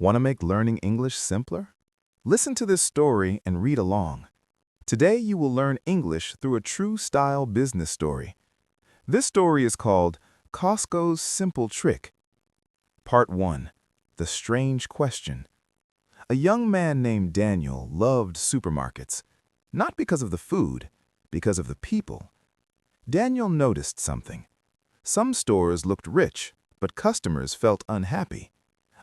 Want to make learning English simpler? Listen to this story and read along. Today you will learn English through a true style business story. This story is called Costco's Simple Trick. Part 1. The Strange Question. A young man named Daniel loved supermarkets, not because of the food, because of the people. Daniel noticed something. Some stores looked rich, but customers felt unhappy.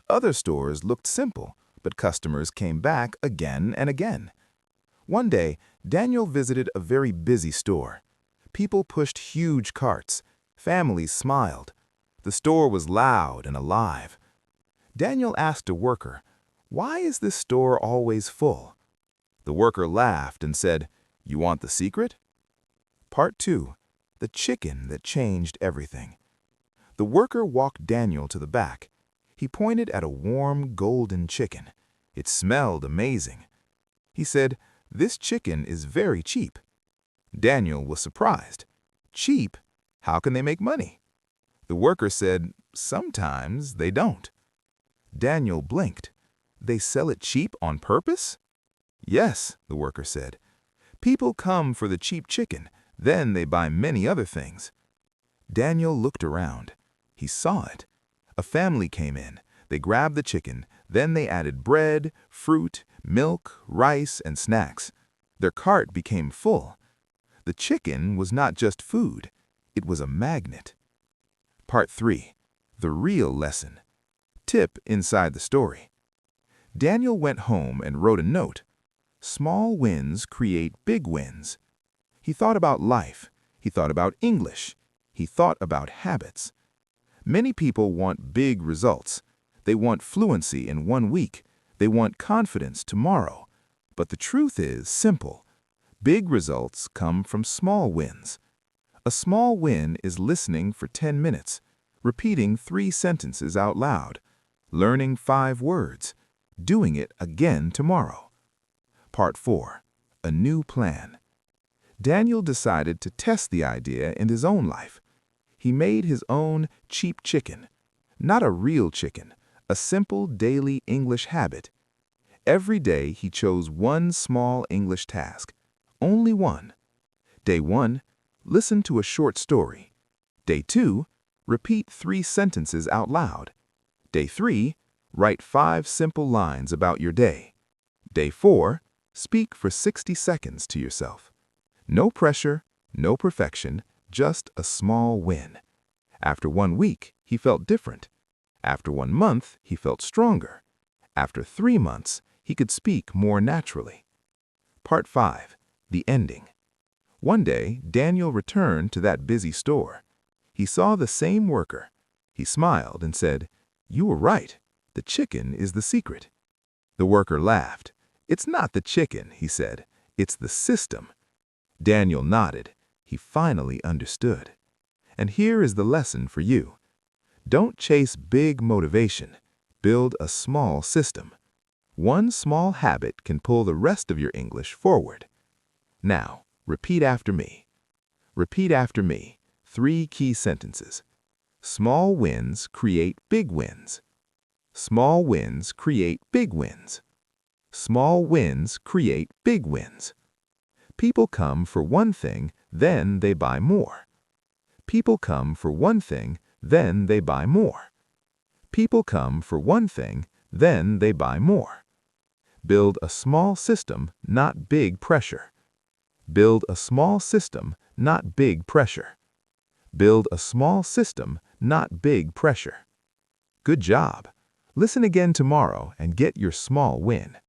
Other stores looked simple, but customers came back again and again. One day, Daniel visited a very busy store. People pushed huge carts. Families smiled. The store was loud and alive. Daniel asked a worker, "Why is this store always full?" The worker laughed and said, "You want the secret?" Part 2. The Chicken That Changed Everything. The worker walked Daniel to the back. He pointed at a warm, golden chicken. It smelled amazing. He said, "This chicken is very cheap." Daniel was surprised. "Cheap? How can they make money?" The worker said, "Sometimes they don't." Daniel blinked. "They sell it cheap on purpose?" "Yes," the worker said. "People come for the cheap chicken, then they buy many other things." Daniel looked around. He saw it. A family came in. They grabbed the chicken, then they added bread, fruit, milk, rice, and snacks. Their cart became full. The chicken was not just food. It was a magnet. Part 3. The Real Lesson. Tip inside the story. Daniel went home and wrote a note. Small wins create big wins. He thought about life. He thought about English. He thought about habits. Many people want big results. They want fluency in 1 week. They want confidence tomorrow. But the truth is simple. Big results come from small wins. A small win is listening for 10 minutes, repeating 3 sentences out loud, learning 5 words, doing it again tomorrow. Part 4. A New Plan. Daniel decided to test the idea in his own life. He made his own cheap chicken. Not a real chicken, a simple daily English habit. Every day he chose 1 small English task. Only 1. Day 1, listen to a short story. Day 2, repeat 3 sentences out loud. Day 3, write 5 simple lines about your day. Day 4, speak for 60 seconds to yourself. No pressure, no perfection, just a small win. After 1 week, he felt different. After 1 month, he felt stronger. After 3 months, he could speak more naturally. Part 5. The Ending. One day, Daniel returned to that busy store. He saw the same worker. He smiled and said, "You were right. The chicken is the secret." The worker laughed. "It's not the chicken," he said. "It's the system." Daniel nodded. He finally understood. And here is the lesson for you. Don't chase big motivation. Build a small system. 1 small habit can pull the rest of your English forward. Now, repeat after me. Repeat after me. 3 key sentences. Small wins create big wins. Small wins create big wins. Small wins create big wins. People come for 1 thing, then they buy more. People come for 1 thing, then they buy more. People come for 1 thing, then they buy more. Build a small system, not big pressure. Build a small system, not big pressure. Build a small system, not big pressure. Good job. Listen again tomorrow and get your small win.